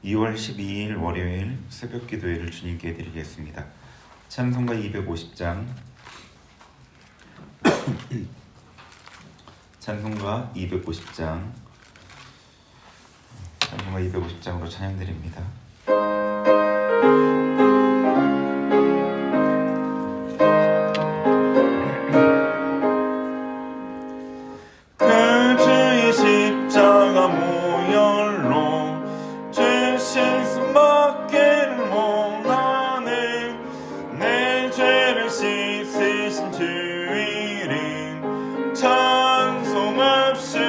2월 12일 월요일 새벽 기도회를 주님께 드리겠습니다. 찬송가 250장 찬송가 250장으로 찬양드립니다. 그 주의 십자가 모혈로 죄 실수 받기를 원하네. 내 죄를 씻으신 주 이름 찬송합시다.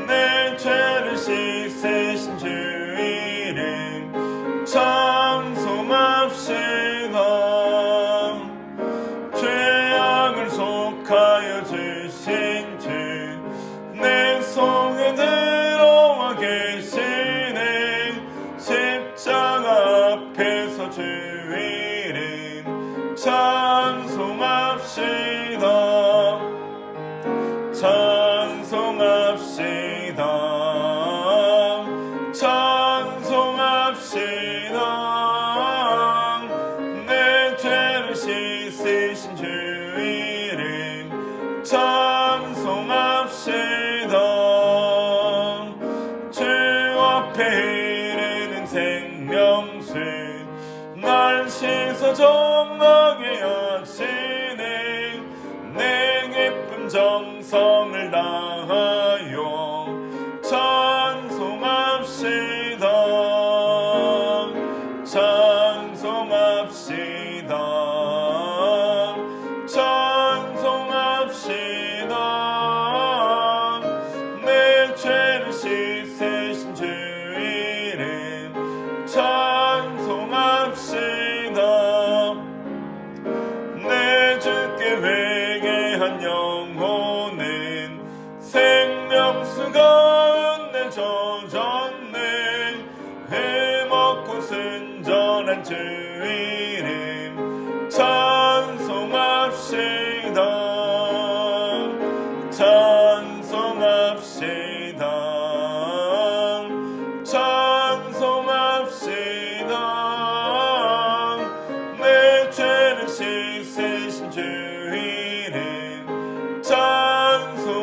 내 죄를 씻으신 주 이름 찬송합시다. 죄악을 속하여 주신 주 내 속에 들어와 계시네. 십자가 앞에서 주 이름 찬송합시다. 내 죄를 씻으신 주 이름 찬송합시다. 주 앞에 이르는 생명수 날 씻어 정하게 하시네. 내 기쁨 정성을 다하여 찬송합시다. 내 죄를 씻으신 주 이름 찬송합시다. 내 주께 회개한 영혼은 생명수가 은내젖었네. 해먹고 순전한 주 이름 찬송합시다. 내 죄를 씻으신 주 이름 찬송합시다.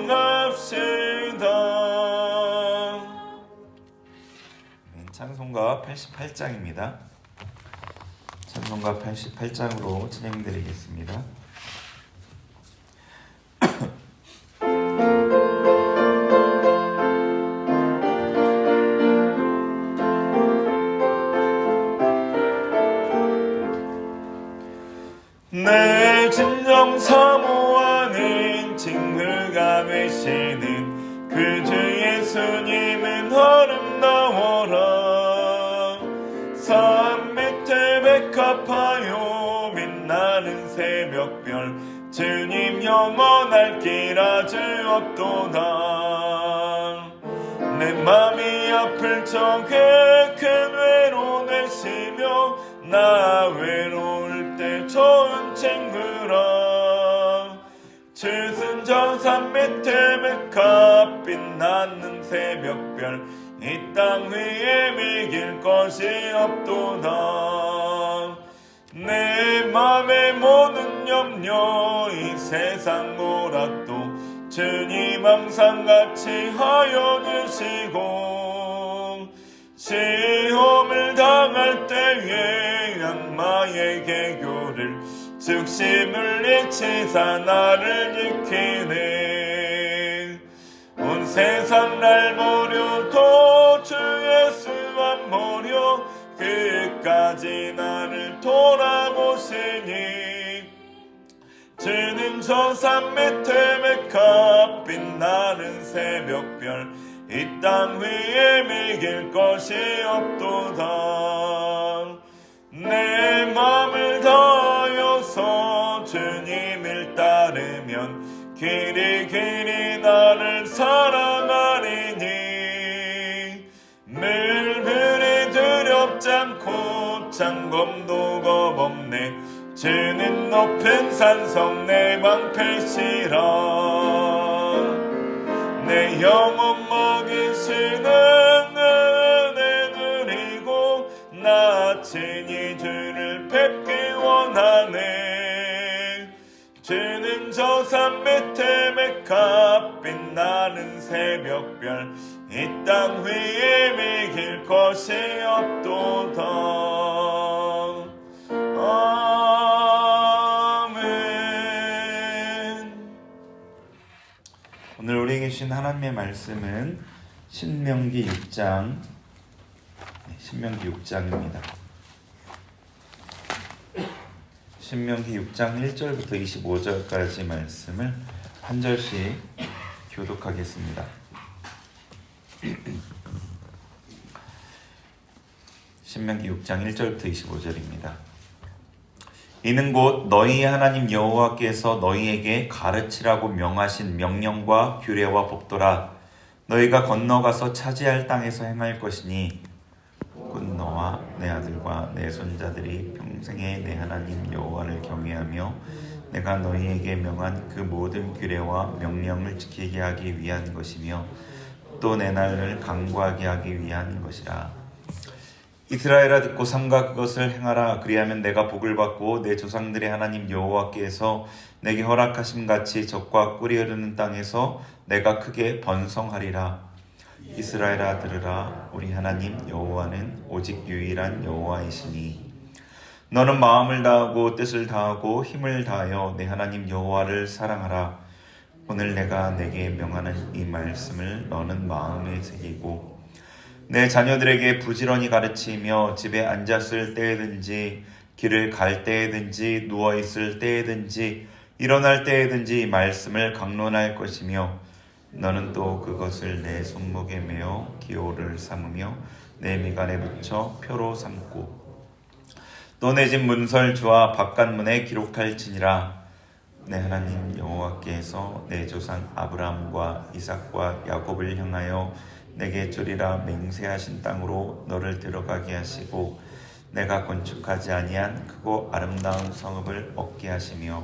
찬송가 88장입니다. 찬송가 88장으로 진행드리겠습니다. 내 진정 사모하는 친구가 되시는 그 주 예수님은 아름다워라. 산 밑에 백합하여 빛나는 새벽별 주님 영원할 길 아주 없도다. 내 맘이 아플 적에 큰 외로 내시며 나 외로울 때 좋은 친구라. 주순전산 밑에 백합 빛나는 새벽별 이 땅 위에 비길 것이 없도다. 내 맘의 모든 염려 이 세상 오락도 주님 항상 같이 하여 주시고 시험을 당할 때에 악마의 개교를 즉시 물리치사 나를 지키네. 온 세상 날 버려도 주 예수 안 버려 끝까지 나를 돌아보시니. 주는 저 산 밑에 백합 빛나는 새벽별 이 땅 위에 비길 것이 없도다. 내 맘을 다하여서 주님을 따르면 길이 나를 사랑하리니. 늘 그리 두렵지 않고 창검도 겁없네. 주는 높은 산성 내 방패시라. 내 영혼 먹이시는 은혜 드리고 나 친히 주를 뵙기 원하네. 주는 저 산 밑에 메카 빛나는 새벽별 이 땅 위에 이길 것이 없도다. 아멘. 오늘 우리에게 주신 하나님의 말씀은 신명기 6장입니다. 신명기 6장 1절부터 25절까지 말씀을 한 절씩 교독하겠습니다. 신명기 6장 1절부터 25절입니다. 이는 곧 너희 하나님 여호와께서 너희에게 가르치라고 명하신 명령과 규례와 법도라. 너희가 건너가서 차지할 땅에서 행할 것이니 곧 너와 내 아들과 내 손자들이 평생에 내 하나님 여호와를 경외하며 내가 너희에게 명한 그 모든 규례와 명령을 지키게 하기 위한 것이며 또 내 날을 강구하게 하기 위한 것이라. 이스라엘아 듣고 삼가 그것을 행하라. 그리하면 내가 복을 받고 내 조상들의 하나님 여호와께서 내게 허락하심 같이 젖과 꿀이 흐르는 땅에서 내가 크게 번성하리라. 이스라엘아 들으라. 우리 하나님 여호와는 오직 유일한 여호와이시니 너는 마음을 다하고 뜻을 다하고 힘을 다하여 내 하나님 여호와를 사랑하라. 오늘 내가 내게 명하는 이 말씀을 너는 마음에 새기고 내 자녀들에게 부지런히 가르치며 집에 앉았을 때에든지 길을 갈 때에든지 누워있을 때에든지 일어날 때에든지 이 말씀을 강론할 것이며 너는 또 그것을 내 손목에 메어 기호를 삼으며 내 미간에 붙여 표로 삼고 또 내 집 문설주와 바깥문에 기록할지니라. 내 하나님 여호와께서 내 조상 아브라함과 이삭과 야곱을 향하여 내게 주리라 맹세하신 땅으로 너를 들어가게 하시고 내가 건축하지 아니한 크고 아름다운 성읍을 얻게 하시며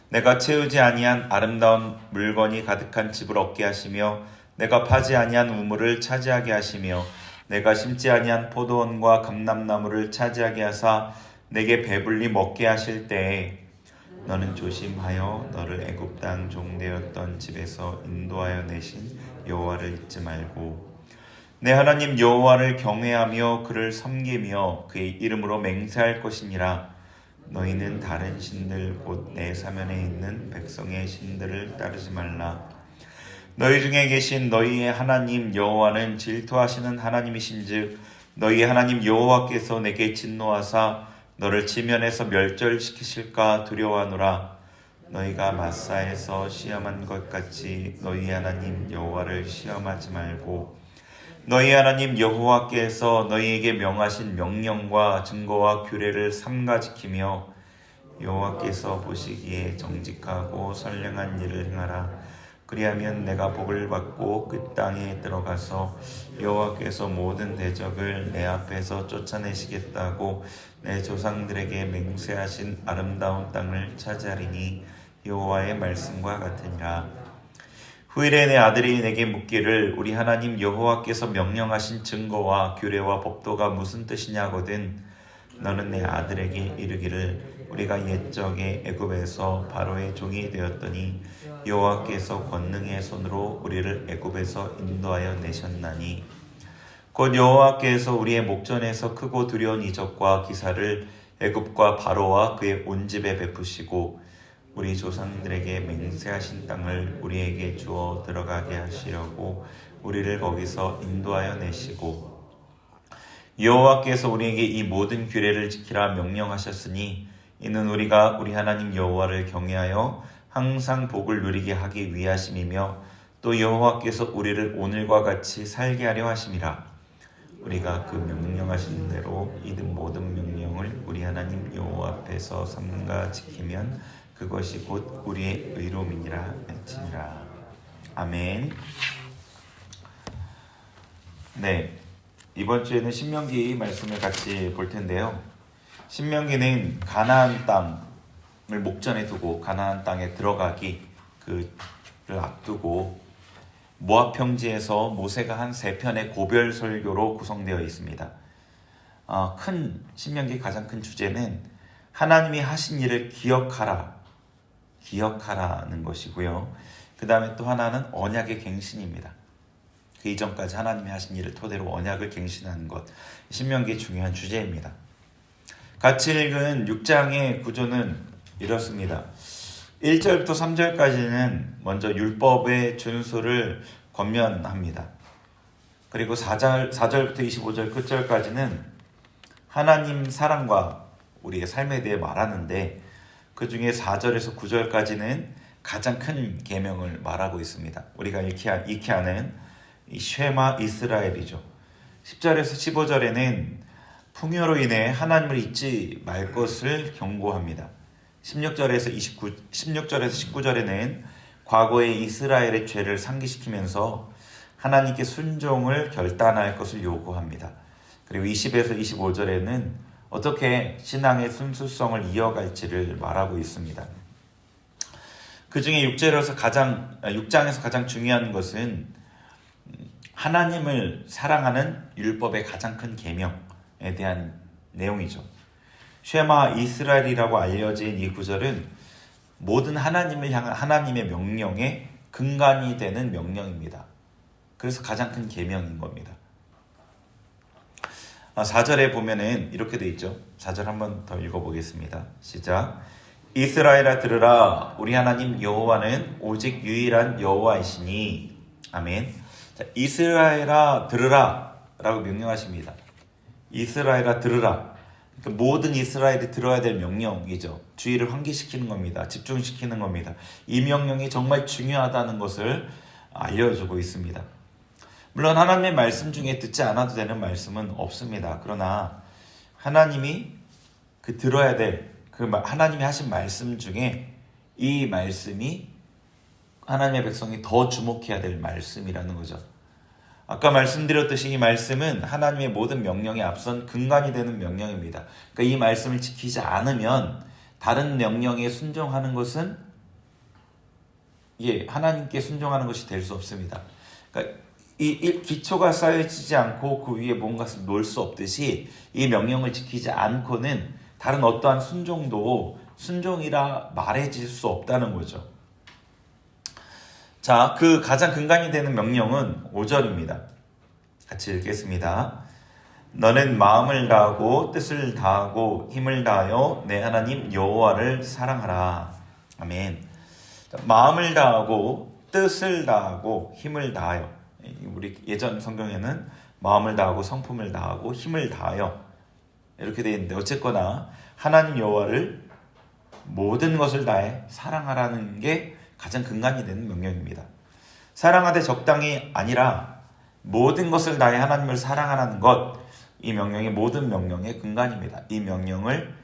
내가 채우지 아니한 아름다운 물건이 가득한 집을 얻게 하시며 내가 파지 아니한 우물을 차지하게 하시며 내가 심지 아니한 포도원과 감람나무를 차지하게 하사 내게 배불리 먹게 하실 때에 너는 조심하여 너를 애굽 땅 종되었던 집에서 인도하여 내신 여호와를 잊지 말고 내 하나님 여호와를 경외하며 그를 섬기며 그의 이름으로 맹세할 것이니라. 너희는 다른 신들 곧 내 사면에 있는 백성의 신들을 따르지 말라. 너희 중에 계신 너희의 하나님 여호와는 질투하시는 하나님이신즉 너희 하나님 여호와께서 내게 진노하사 너를 지면에서 멸절시키실까 두려워하노라. 너희가 마사에서 시험한 것 같이 너희 하나님 여호와를 시험하지 말고 너희 하나님 여호와께서 너희에게 명하신 명령과 증거와 규례를 삼가 지키며 여호와께서 보시기에 정직하고 선량한 일을 행하라. 그리하면 내가 복을 받고 그 땅에 들어가서 여호와께서 모든 대적을 내 앞에서 쫓아내시겠다고 내 조상들에게 맹세하신 아름다운 땅을 차지하리니 여호와의 말씀과 같으니라. 후일에 내 아들이 내게 묻기를 우리 하나님 여호와께서 명령하신 증거와 규례와 법도가 무슨 뜻이냐거든. 너는 내 아들에게 이르기를 우리가 옛적에 애굽에서 바로의 종이 되었더니 여호와께서 권능의 손으로 우리를 애굽에서 인도하여 내셨나니 곧 여호와께서 우리의 목전에서 크고 두려운 이적과 기사를 애굽과 바로와 그의 온 집에 베푸시고 우리 조상들에게 맹세하신 땅을 우리에게 주어 들어가게 하시려고 우리를 거기서 인도하여 내시고 여호와께서 우리에게 이 모든 규례를 지키라 명령하셨으니 이는 우리가 우리 하나님 여호와를 경외하여 항상 복을 누리게 하기 위하심이며 또 여호와께서 우리를 오늘과 같이 살게 하려 하심이라. 우리가 그 명령하신 대로 이 모든 명령을 우리 하나님 여호와 앞에서 삼가 지키면 그것이 곧 우리의 의로움이니라 맺히니라. 아멘. 네, 이번 주에는 신명기 말씀을 같이 볼 텐데요. 신명기는 가나안 땅을 목전에 두고 가나안 땅에 들어가기 그를 앞두고 모압 평지에서 모세가 한 3편의 고별 설교로 구성되어 있습니다. 큰 신명기 가장 큰 주제는 하나님이 하신 일을 기억하라는 것이고요. 그 다음에 또 하나는 언약의 갱신입니다. 그 이전까지 하나님이 하신 일을 토대로 언약을 갱신하는 것, 신명기의 중요한 주제입니다. 같이 읽은 6장의 구조는 이렇습니다. 1절부터 3절까지는 먼저 율법의 준수를 권면합니다. 그리고 4절부터 25절 끝절까지는 하나님 사랑과 우리의 삶에 대해 말하는데, 그 중에 4절에서 9절까지는 가장 큰 계명을 말하고 있습니다. 우리가 익히 아는 이 쉐마 이스라엘이죠. 10절에서 15절에는 풍요로 인해 하나님을 잊지 말 것을 경고합니다. 16절에서 19절에는 과거의 이스라엘의 죄를 상기시키면서 하나님께 순종을 결단할 것을 요구합니다. 그리고 20에서 25절에는 어떻게 신앙의 순수성을 이어갈지를 말하고 있습니다. 그 중에 6장에서 가장 중요한 것은 하나님을 사랑하는 율법의 가장 큰 계명에 대한 내용이죠. 쉐마 이스라엘이라고 알려진 이 구절은 모든 하나님을 향한 하나님의 명령의 근간이 되는 명령입니다. 그래서 가장 큰 계명인 겁니다. 4절에 보면은 이렇게 돼 있죠. 4절 한번 더 읽어보겠습니다. 시작. 이스라엘아 들으라, 우리 하나님 여호와는 오직 유일한 여호와이시니. 아멘. 자, 이스라엘아 들으라 라고 명령하십니다. 이스라엘아 들으라. 그러니까 모든 이스라엘이 들어야 될 명령이죠. 주의를 환기시키는 겁니다. 집중시키는 겁니다. 이 명령이 정말 중요하다는 것을 알려주고 있습니다. 물론 하나님의 말씀 중에 듣지 않아도 되는 말씀은 없습니다. 그러나 하나님이 들어야 될 하나님이 하신 말씀 중에 이 말씀이 하나님의 백성이 더 주목해야 될 말씀이라는 거죠. 아까 말씀드렸듯이 이 말씀은 하나님의 모든 명령에 앞선 근간이 되는 명령입니다. 그러니까 이 말씀을 지키지 않으면 다른 명령에 순종하는 것은 하나님께 순종하는 것이 될 수 없습니다. 그러니까 이 기초가 쌓여지지 않고 그 위에 뭔가를 놓을 수 없듯이 이 명령을 지키지 않고는 다른 어떠한 순종도 순종이라 말해질 수 없다는 거죠. 자, 그 가장 근간이 되는 명령은 5절입니다. 같이 읽겠습니다. 너는 마음을 다하고 뜻을 다하고 힘을 다하여 내 하나님 여호와를 사랑하라. 아멘. 자, 마음을 다하고 뜻을 다하고 힘을 다하여, 우리 예전 성경에는 마음을 다하고 성품을 다하고 힘을 다하여 이렇게 되어 있는데, 어쨌거나 하나님 여호와를 모든 것을 다해 사랑하라는 게 가장 근간이 되는 명령입니다. 사랑하되 적당히 아니라 모든 것을 다해 하나님을 사랑하라는 것, 이 명령이 모든 명령의 근간입니다. 이 명령을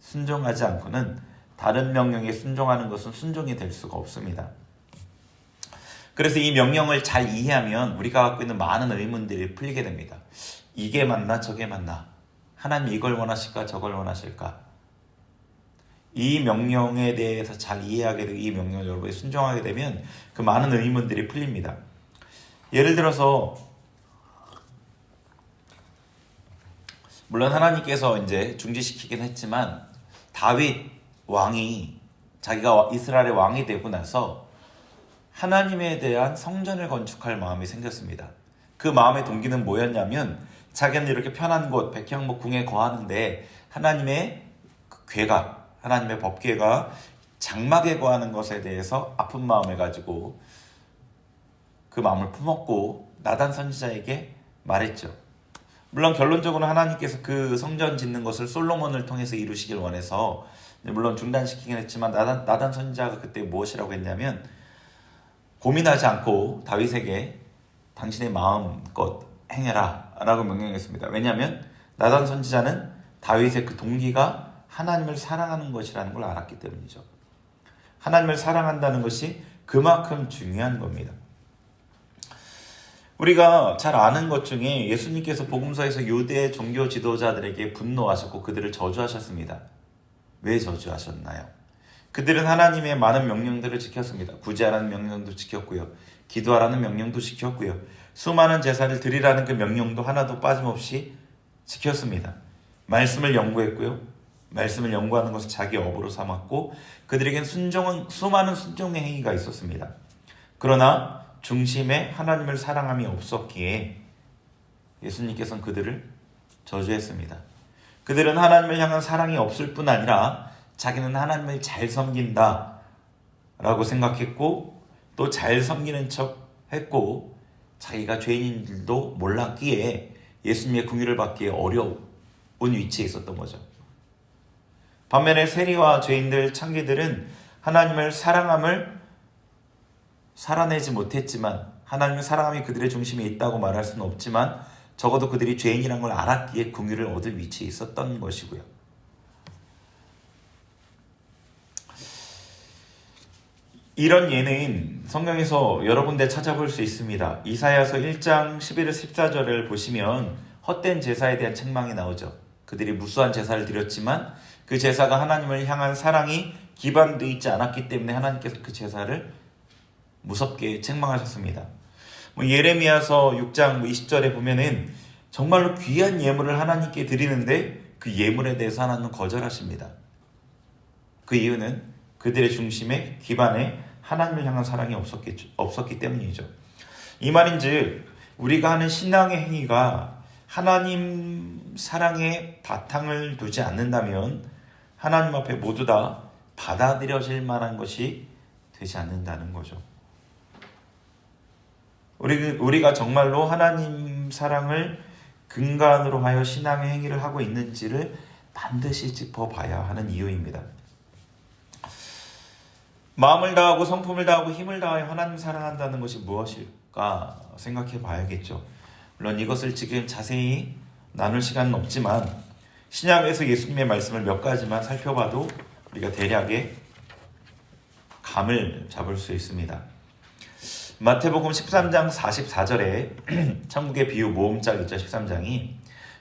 순종하지 않고는 다른 명령에 순종하는 것은 순종이 될 수가 없습니다. 그래서 이 명령을 잘 이해하면 우리가 갖고 있는 많은 의문들이 풀리게 됩니다. 이게 맞나 저게 맞나? 하나님 이걸 원하실까 저걸 원하실까? 이 명령에 대해서 잘 이해하게 되고 이 명령을 여러분이 순종하게 되면 그 많은 의문들이 풀립니다. 예를 들어서 물론 하나님께서 이제 중지시키긴 했지만 다윗 왕이 자기가 이스라엘의 왕이 되고 나서 하나님에 대한 성전을 건축할 마음이 생겼습니다. 그 마음의 동기는 뭐였냐면 자기는 이렇게 편한 곳 백향목 궁에 거하는데 하나님의 괴가, 하나님의 법궤가 장막에 거하는 것에 대해서 아픈 마음을 가지고 그 마음을 품었고 나단 선지자에게 말했죠. 물론 결론적으로 하나님께서 그 성전 짓는 것을 솔로몬을 통해서 이루시길 원해서 물론 중단시키긴 했지만 나단 선지자가 그때 무엇이라고 했냐면 고민하지 않고 다윗에게 당신의 마음껏 행해라 라고 명령했습니다. 왜냐하면 나단 선지자는 다윗의 그 동기가 하나님을 사랑하는 것이라는 걸 알았기 때문이죠. 하나님을 사랑한다는 것이 그만큼 중요한 겁니다. 우리가 잘 아는 것 중에 예수님께서 복음서에서 유대 종교 지도자들에게 분노하셨고 그들을 저주하셨습니다. 왜 저주하셨나요? 그들은 하나님의 많은 명령들을 지켰습니다. 구제하라는 명령도 지켰고요. 기도하라는 명령도 지켰고요. 수많은 제사를 드리라는 그 명령도 하나도 빠짐없이 지켰습니다. 말씀을 연구했고요. 말씀을 연구하는 것을 자기 업으로 삼았고 그들에겐 수많은 순종의 행위가 있었습니다. 그러나 중심에 하나님을 사랑함이 없었기에 예수님께서는 그들을 저주했습니다. 그들은 하나님을 향한 사랑이 없을 뿐 아니라 자기는 하나님을 잘 섬긴다 라고 생각했고 또 잘 섬기는 척 했고 자기가 죄인인 줄도 몰랐기에 예수님의 긍휼을 받기에 어려운 위치에 있었던 거죠. 반면에 세리와 죄인들, 창기들은 하나님을 사랑함을 살아내지 못했지만 하나님의 사랑함이 그들의 중심에 있다고 말할 수는 없지만 적어도 그들이 죄인이란 걸 알았기에 긍휼을 얻을 위치에 있었던 것이고요. 이런 예는 성경에서 여러 군데 찾아볼 수 있습니다. 이사야서 1장 11절 14절을 보시면 헛된 제사에 대한 책망이 나오죠. 그들이 무수한 제사를 드렸지만 그 제사가 하나님을 향한 사랑이 기반되어 있지 않았기 때문에 하나님께서 그 제사를 무섭게 책망하셨습니다. 예레미야서 6장 20절에 보면은 정말로 귀한 예물을 하나님께 드리는데 그 예물에 대해서 하나님은 거절하십니다. 그 이유는 그들의 중심에 기반에 하나님을 향한 사랑이 없었기 때문이죠. 이 말인즉 우리가 하는 신앙의 행위가 하나님 사랑에 바탕을 두지 않는다면 하나님 앞에 모두 다 받아들여질 만한 것이 되지 않는다는 거죠. 우리가 정말로 하나님 사랑을 근간으로 하여 신앙의 행위를 하고 있는지를 반드시 짚어봐야 하는 이유입니다. 마음을 다하고 성품을 다하고 힘을 다하여 하나님 사랑한다는 것이 무엇일까 생각해 봐야겠죠. 물론 이것을 지금 자세히 나눌 시간은 없지만 신약에서 예수님의 말씀을 몇 가지만 살펴봐도 우리가 대략의 감을 잡을 수 있습니다. 마태복음 13장 44절에 천국의 비유 모음짝 있죠. 13장이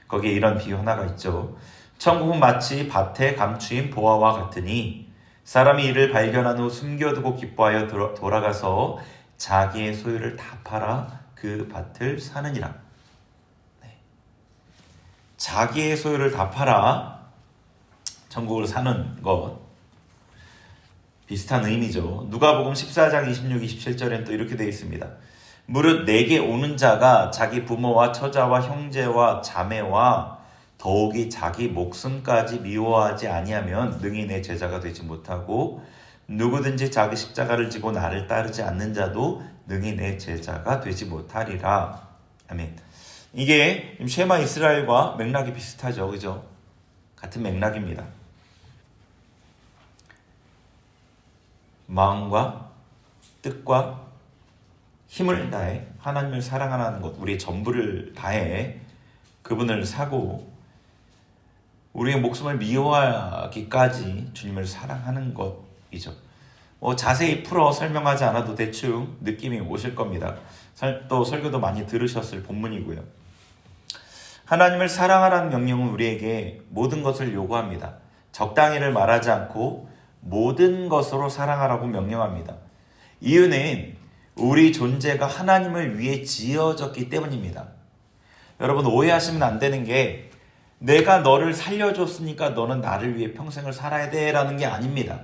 거기에 이런 비유 하나가 있죠. 천국은 마치 밭에 감추인 보화와 같으니 사람이 이를 발견한 후 숨겨두고 기뻐하여 돌아가서 자기의 소유를 다 팔아 그 밭을 사느니라. 네. 자기의 소유를 다 팔아 천국을 사는 것 비슷한 의미죠. 누가복음 14장 26, 27절엔 또 이렇게 되어 있습니다. 무릇 내게 오는 자가 자기 부모와 처자와 형제와 자매와 더욱이 자기 목숨까지 미워하지 아니하면 능히 내 제자가 되지 못하고 누구든지 자기 십자가를 지고 나를 따르지 않는 자도 능히 내 제자가 되지 못하리라. 아멘. 이게 쉐마 이스라엘과 맥락이 비슷하죠. 그죠? 같은 맥락입니다. 마음과 뜻과 힘을 다해 하나님을 사랑하는 것, 우리의 전부를 다해 그분을 사고 우리의 목숨을 미워하기까지 주님을 사랑하는 것이죠. 자세히 풀어 설명하지 않아도 대충 느낌이 오실 겁니다. 또 설교도 많이 들으셨을 본문이고요. 하나님을 사랑하라는 명령은 우리에게 모든 것을 요구합니다. 적당히를 말하지 않고 모든 것으로 사랑하라고 명령합니다. 이유는 우리 존재가 하나님을 위해 지어졌기 때문입니다. 여러분 오해하시면 안 되는 게 내가 너를 살려줬으니까 너는 나를 위해 평생을 살아야 돼 라는 게 아닙니다.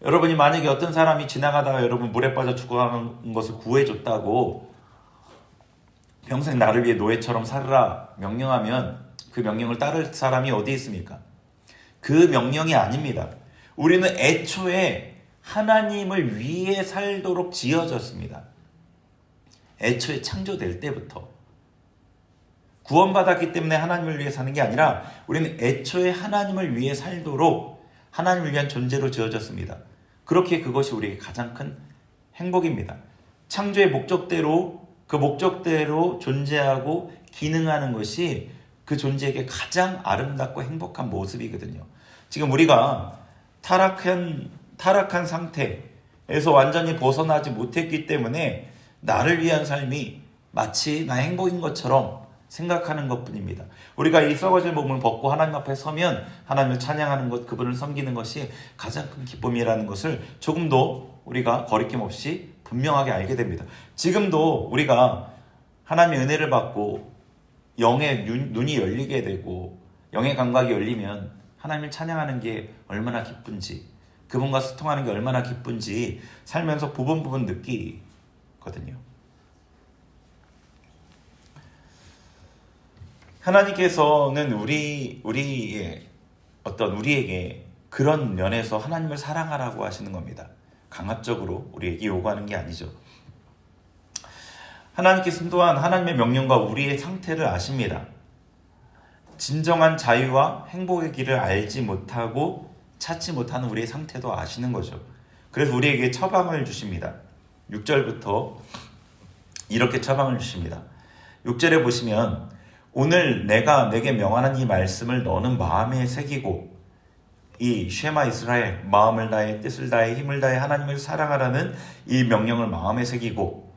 여러분이 만약에 어떤 사람이 지나가다가 여러분 물에 빠져 죽어가는 것을 구해줬다고 평생 나를 위해 노예처럼 살으라 명령하면 그 명령을 따를 사람이 어디 있습니까? 그 명령이 아닙니다. 우리는 애초에 하나님을 위해 살도록 지어졌습니다. 애초에 창조될 때부터 구원받았기 때문에 하나님을 위해 사는 게 아니라 우리는 애초에 하나님을 위해 살도록 하나님을 위한 존재로 지어졌습니다. 그렇게 그것이 우리에게 가장 큰 행복입니다. 창조의 목적대로 그 목적대로 존재하고 기능하는 것이 그 존재에게 가장 아름답고 행복한 모습이거든요. 지금 우리가 타락한 상태에서 완전히 벗어나지 못했기 때문에 나를 위한 삶이 마치 나의 행복인 것처럼 생각하는 것뿐입니다. 우리가 이 썩어질 몸을 벗고 하나님 앞에 서면 하나님을 찬양하는 것, 그분을 섬기는 것이 가장 큰 기쁨이라는 것을 조금도 우리가 거리낌 없이 분명하게 알게 됩니다. 지금도 우리가 하나님의 은혜를 받고 영의 눈이 열리게 되고 영의 감각이 열리면 하나님을 찬양하는 게 얼마나 기쁜지, 그분과 소통하는 게 얼마나 기쁜지 살면서 부분 느끼거든요. 하나님께서는 우리에게 그런 면에서 하나님을 사랑하라고 하시는 겁니다. 강압적으로 우리에게 요구하는 게 아니죠. 하나님께서는 또한 하나님의 명령과 우리의 상태를 아십니다. 진정한 자유와 행복의 길을 알지 못하고 찾지 못하는 우리의 상태도 아시는 거죠. 그래서 우리에게 처방을 주십니다. 6절부터 이렇게 처방을 주십니다. 6절에 보시면 오늘 내가 내게 명하는 이 말씀을 너는 마음에 새기고 이 쉐마 이스라엘, 마음을 다해 뜻을 다해 힘을 다해 하나님을 사랑하라는 이 명령을 마음에 새기고,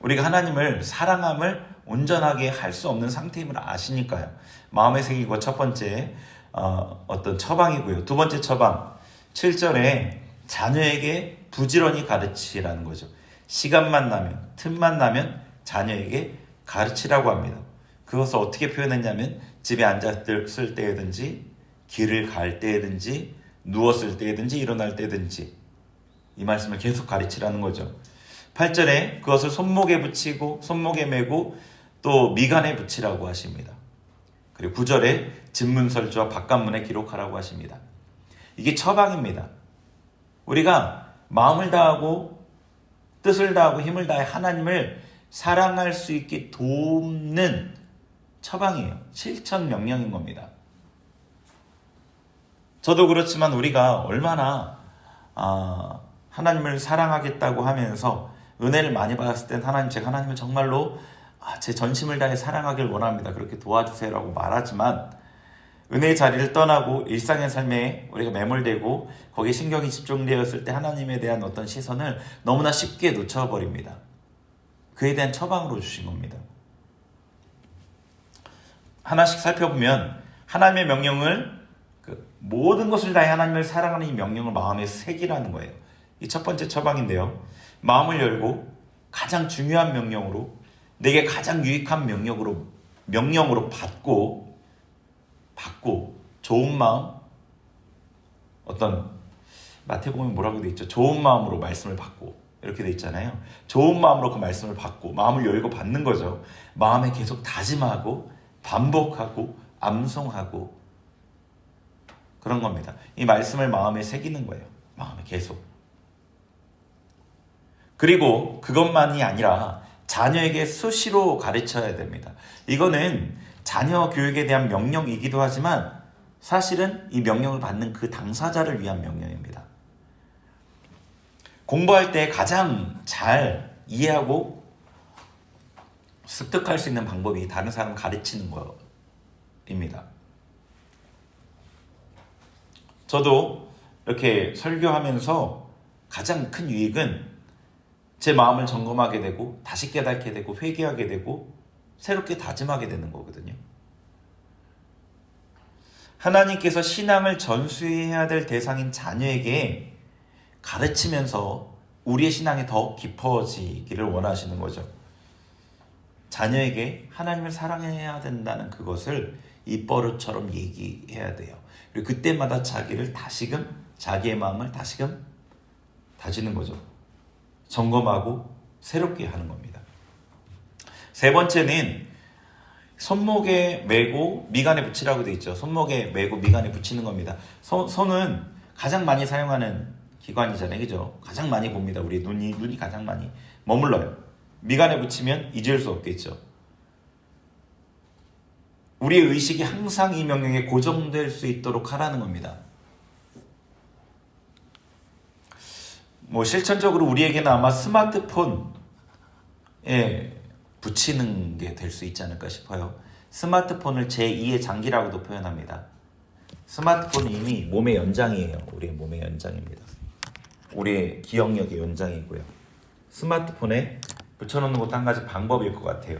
우리가 하나님을 사랑함을 온전하게 할 수 없는 상태임을 아시니까요. 마음에 새기고 첫 번째 어떤 처방이고요. 두 번째 처방 7절에 자녀에게 부지런히 가르치라는 거죠. 시간만 나면, 틈만 나면 자녀에게 가르치라고 합니다. 그것을 어떻게 표현했냐면 집에 앉았을 때든지 길을 갈 때든지 누웠을 때든지 일어날 때든지 이 말씀을 계속 가르치라는 거죠. 8절에 그것을 손목에 붙이고 손목에 메고 또 미간에 붙이라고 하십니다. 그리고 9절에 집문설주와 바깥문에 기록하라고 하십니다. 이게 처방입니다. 우리가 마음을 다하고 뜻을 다하고 힘을 다해 하나님을 사랑할 수 있게 돕는 처방이에요. 실천 명령인 겁니다. 저도 그렇지만 우리가 얼마나 하나님을 사랑하겠다고 하면서 은혜를 많이 받았을 땐 제가 하나님을 정말로 제 전심을 다해 사랑하길 원합니다. 그렇게 도와주세요라고 말하지만 은혜의 자리를 떠나고 일상의 삶에 우리가 매몰되고 거기에 신경이 집중되었을 때 하나님에 대한 어떤 시선을 너무나 쉽게 놓쳐버립니다. 그에 대한 처방으로 주신 겁니다. 하나씩 살펴보면 하나님의 명령을 모든 것을 다해 하나님을 사랑하는 이 명령을 마음에 새기라는 거예요. 이 첫 번째 처방인데요. 마음을 열고 가장 중요한 명령으로 내게 가장 유익한 명령으로 받고 좋은 마음, 어떤 마태복음에 뭐라고 돼 있죠? 좋은 마음으로 말씀을 받고 이렇게 돼 있잖아요. 좋은 마음으로 그 말씀을 받고 마음을 열고 받는 거죠. 마음에 계속 다짐하고 반복하고 암송하고 그런 겁니다. 이 말씀을 마음에 새기는 거예요. 마음에 계속. 그리고 그것만이 아니라 자녀에게 수시로 가르쳐야 됩니다. 이거는 자녀 교육에 대한 명령이기도 하지만 사실은 이 명령을 받는 그 당사자를 위한 명령입니다. 공부할 때 가장 잘 이해하고 습득할 수 있는 방법이 다른 사람 가르치는 거입니다. 저도 이렇게 설교하면서 가장 큰 유익은 제 마음을 점검하게 되고 다시 깨닫게 되고 회개하게 되고 새롭게 다짐하게 되는 거거든요. 하나님께서 신앙을 전수해야 될 대상인 자녀에게 가르치면서 우리의 신앙이 더 깊어지기를 원하시는 거죠. 자녀에게 하나님을 사랑해야 된다는 그것을 입버릇처럼 얘기해야 돼요. 그리고 그때마다 자기의 마음을 다시금 다지는 거죠. 점검하고 새롭게 하는 겁니다. 세 번째는 손목에 메고 미간에 붙이라고 되어 있죠. 손목에 메고 미간에 붙이는 겁니다. 손은 가장 많이 사용하는 기관이잖아요. 그죠? 가장 많이 봅니다. 우리 눈이 가장 많이 머물러요. 미간에 붙이면 잊을 수 없겠죠. 우리의 의식이 항상 이 명령에 고정될 수 있도록 하라는 겁니다. 실천적으로 우리에게는 아마 스마트폰에 붙이는 게 될 수 있지 않을까 싶어요. 스마트폰을 제2의 장기라고도 표현합니다. 스마트폰은 이미 몸의 연장이에요. 우리의 몸의 연장입니다. 우리의 기억력의 연장이고요. 스마트폰에 붙여놓는 것도 한 가지 방법일 것 같아요.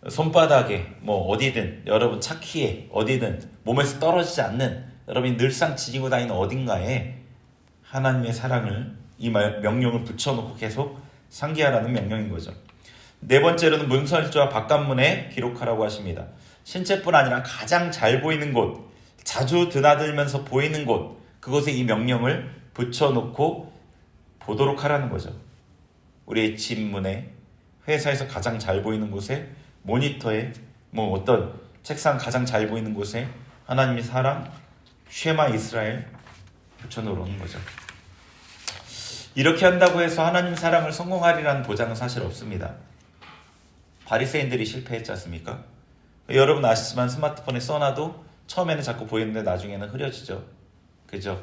손바닥에 어디든 여러분 차 키에 어디든 몸에서 떨어지지 않는 여러분이 늘상 지니고 다니는 어딘가에 하나님의 사랑을 이 명령을 붙여놓고 계속 상기하라는 명령인 거죠. 네 번째로는 문설주와 바깥문에 기록하라고 하십니다. 신체뿐 아니라 가장 잘 보이는 곳, 자주 드나들면서 보이는 곳, 그곳에 이 명령을 붙여놓고 보도록 하라는 거죠. 우리의 집 문에, 회사에서 가장 잘 보이는 곳에, 모니터에, 어떤 책상 가장 잘 보이는 곳에 하나님의 사랑, 쉐마 이스라엘 붙여놓는 거죠. 이렇게 한다고 해서 하나님 사랑을 성공하리라는 보장은 사실 없습니다. 바리새인들이 실패했지 않습니까? 여러분 아시지만 스마트폰에 써놔도 처음에는 자꾸 보이는데 나중에는 흐려지죠. 그죠?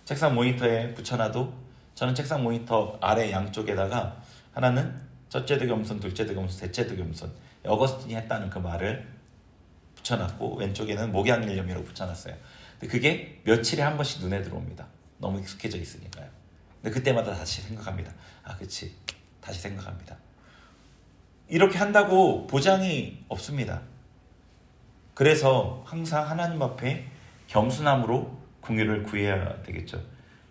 책상 모니터에 붙여놔도 저는 책상 모니터 아래 양쪽에다가 하나는 첫째 득염선, 둘째 득염선, 셋째 득염선, 어거스틴이 했다는 그 말을 붙여놨고 왼쪽에는 목양일념이라고 붙여놨어요. 근데 그게 며칠에 한 번씩 눈에 들어옵니다. 너무 익숙해져 있으니까요. 근데 그때마다 다시 생각합니다. 그치. 다시 생각합니다. 이렇게 한다고 보장이 없습니다. 그래서 항상 하나님 앞에 겸손함으로 긍휼을 구해야 되겠죠.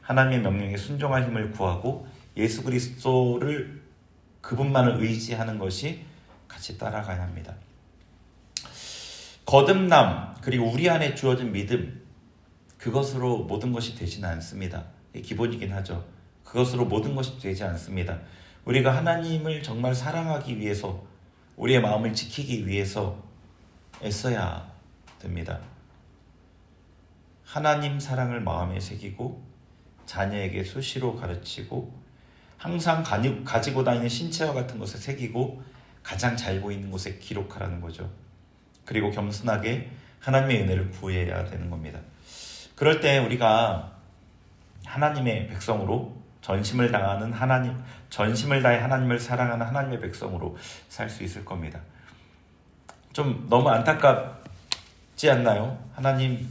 하나님의 명령에 순종할 힘을 구하고 예수 그리스도를 그분만을 의지하는 것이 같이 따라가야 합니다. 거듭남 그리고 우리 안에 주어진 믿음, 그것으로 모든 것이 되지는 않습니다. 기본이긴 하죠. 그것으로 모든 것이 되지 않습니다. 우리가 하나님을 정말 사랑하기 위해서, 우리의 마음을 지키기 위해서 애써야 됩니다. 하나님 사랑을 마음에 새기고 자녀에게 수시로 가르치고 항상 가지고 다니는 신체와 같은 것에 새기고 가장 잘 보이는 곳에 기록하라는 거죠. 그리고 겸손하게 하나님의 은혜를 구해야 되는 겁니다. 그럴 때 우리가 하나님의 백성으로 전심을 다해 하나님을 사랑하는 하나님의 백성으로 살 수 있을 겁니다. 좀 너무 안타깝지 않나요? 하나님,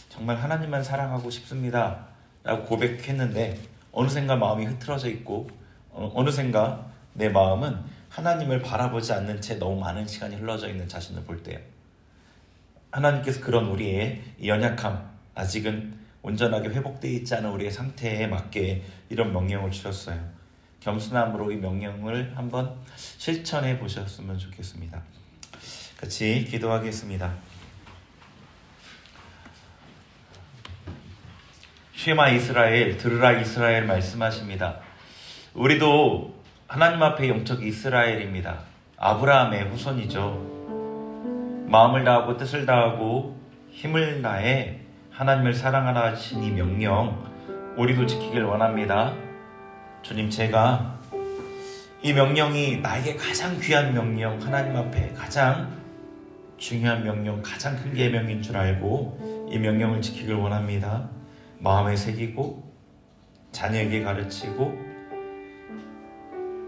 정말 하나님만 사랑하고 싶습니다 라고 고백했는데 어느샌가 마음이 흐트러져 있고 어느샌가 내 마음은 하나님을 바라보지 않는 채 너무 많은 시간이 흘러져 있는 자신을 볼 때요. 하나님께서 그런 우리의 연약함, 아직은 온전하게 회복되어 있지 않은 우리의 상태에 맞게 이런 명령을 주셨어요. 겸손함으로 이 명령을 한번 실천해 보셨으면 좋겠습니다. 같이 기도하겠습니다. 쉐마 이스라엘, 들으라 이스라엘 말씀하십니다. 우리도 하나님 앞에 영적 이스라엘입니다. 아브라함의 후손이죠. 마음을 다하고 뜻을 다하고 힘을 다해 하나님을 사랑하라 하신 이 명령, 우리도 지키길 원합니다. 주님, 제가 이 명령이 나에게 가장 귀한 명령, 하나님 앞에 가장 중요한 명령, 가장 큰 계명인 줄 알고 이 명령을 지키길 원합니다. 마음에 새기고 자녀에게 가르치고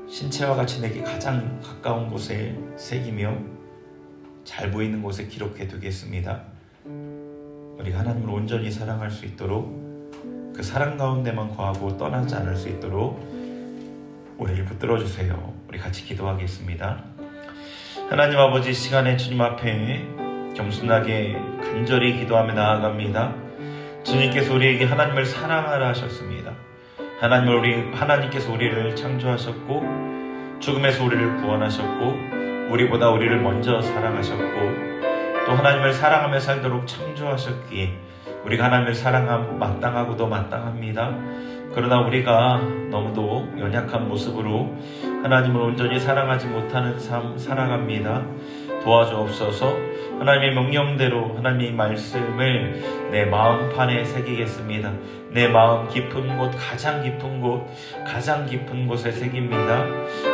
신체와 같이 내게 가장 가까운 곳에 새기며 잘 보이는 곳에 기록해 두겠습니다. 우리가 하나님을 온전히 사랑할 수 있도록, 그 사랑 가운데만 거하고 떠나지 않을 수 있도록 우리를 붙들어 주세요. 우리 같이 기도하겠습니다. 하나님 아버지, 시간에 주님 앞에 겸손하게 간절히 기도하며 나아갑니다. 주님께서 우리에게 하나님을 사랑하라 하셨습니다. 하나님께서 우리를 창조하셨고 죽음에서 우리를 구원하셨고 우리보다 우리를 먼저 사랑하셨고 또 하나님을 사랑하며 살도록 창조하셨기에 우리가 하나님을 사랑함 마땅하고도 마땅합니다. 그러나 우리가 너무도 연약한 모습으로 하나님을 온전히 사랑하지 못하는 삶 살아갑니다. 도와주옵소서. 하나님의 명령대로 하나님의 말씀을 내 마음판에 새기겠습니다. 내 마음 깊은 곳, 가장 깊은 곳, 가장 깊은 곳에 새깁니다.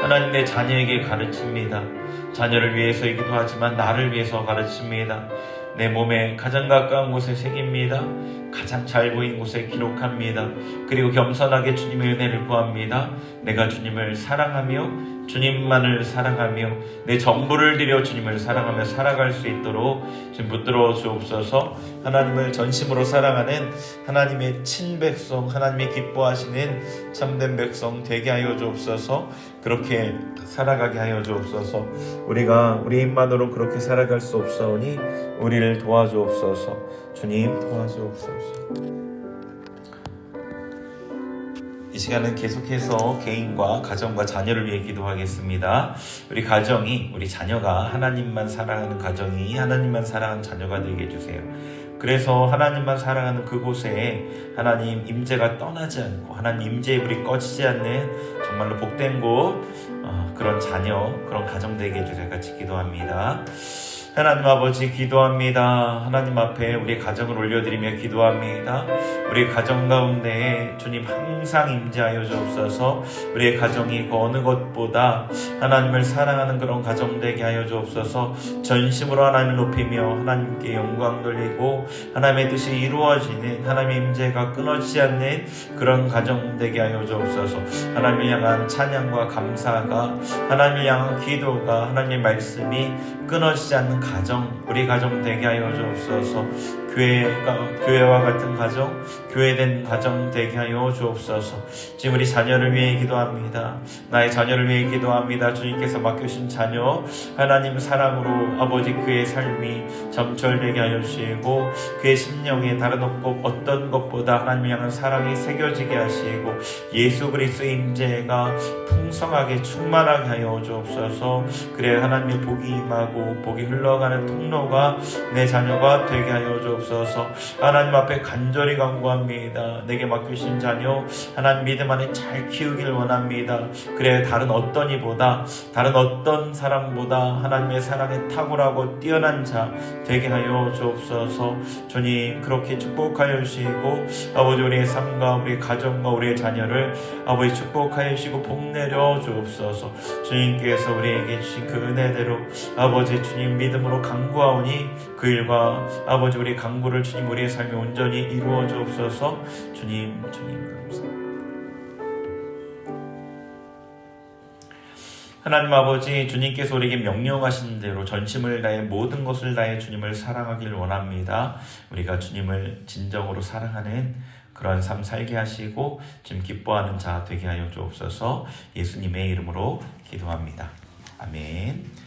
하나님, 내 자녀에게 가르칩니다. 자녀를 위해서이기도 하지만 나를 위해서 가르칩니다. 내 몸에 가장 가까운 곳에 새깁니다. 가장 잘 보이는 곳에 기록합니다. 그리고 겸손하게 주님의 은혜를 구합니다. 내가 주님을 사랑하며 주님만을 사랑하며 내 전부를 들여 주님을 사랑하며 살아갈 수 있도록 지금 붙들어 주옵소서. 하나님을 전심으로 사랑하는 하나님의 친백성, 하나님의 기뻐하시는 참된 백성 되게 하여 주옵소서. 그렇게 살아가게 하여 주옵소서. 우리가 우리 힘만으로 그렇게 살아갈 수 없사오니 우리를 도와주옵소서. 주님 도와주옵소서. 이 시간은 계속해서 개인과 가정과 자녀를 위해 기도하겠습니다. 우리 가정이, 우리 자녀가 하나님만 사랑하는 가정이 하나님만 사랑하는 자녀가 되게 해주세요. 그래서 하나님만 사랑하는 그곳에 하나님 임재가 떠나지 않고 하나님 임재의 불이 꺼지지 않는 정말로 복된 곳, 그런 자녀, 그런 가정 되게 해주세요. 같이 기도합니다. 하나님 아버지 기도합니다. 하나님 앞에 우리 가정을 올려드리며 기도합니다. 우리 가정 가운데 주님 항상 임재하여 주옵소서. 우리의 가정이 그 어느 것보다 하나님을 사랑하는 그런 가정 되게 하여 주옵소서. 전심으로 하나님을 높이며 하나님께 영광 돌리고 하나님의 뜻이 이루어지는 하나님의 임재가 끊어지지 않는 그런 가정 되게 하여 주옵소서. 하나님을 향한 찬양과 감사가, 하나님을 향한 기도가, 하나님의 말씀이 끊어지지 않는 가정, 우리 가정 되게 하여 주옵소서. 교회와 같은 가정, 교회된 가정 되게 하여 주옵소서. 지금 우리 자녀를 위해 기도합니다. 나의 자녀를 위해 기도합니다. 주님께서 맡겨주신 자녀 하나님 사랑으로 아버지 그의 삶이 점철되게 하여 주시고 그의 심령에 다른 어떤 것보다 하나님 향한 사랑이 새겨지게 하시고 예수 그리스도의 임재가 풍성하게 충만하게 하여 주옵소서. 그래 하나님의 복이 임하고 복이 흘러가는 통로가 내 자녀가 되게 하여 주옵소서. 하나님 앞에 간절히 간구합니다. 내게 맡기신 자녀 하나님 믿음 안에 잘 키우길 원합니다. 그래 다른 어떤 이보다, 다른 어떤 사람보다 하나님의 사랑에 탁월하고 뛰어난 자 되게 하여 주옵소서. 주님 그렇게 축복하여 주시고 아버지 우리의 삶과 우리의 가정과 우리의 자녀를 아버지 축복하여 주시고 복내려 주옵소서. 주님께서 우리에게 주신 그 은혜대로 아버지 주님 믿음으로 간구하오니 그 일과 아버지 우리의 간구를 주님 우리의 삶에 온전히 이루어 주옵소서. 주님 감사합니다. 하나님 아버지 주님께서 우리에게 명령하신 대로 전심을 다해 모든 것을 다해 주님을 사랑하길 원합니다. 우리가 주님을 진정으로 사랑하는 그런 삶 살게 하시고 지금 기뻐하는 자 되게 하여 주옵소서. 예수님의 이름으로 기도합니다. 아멘.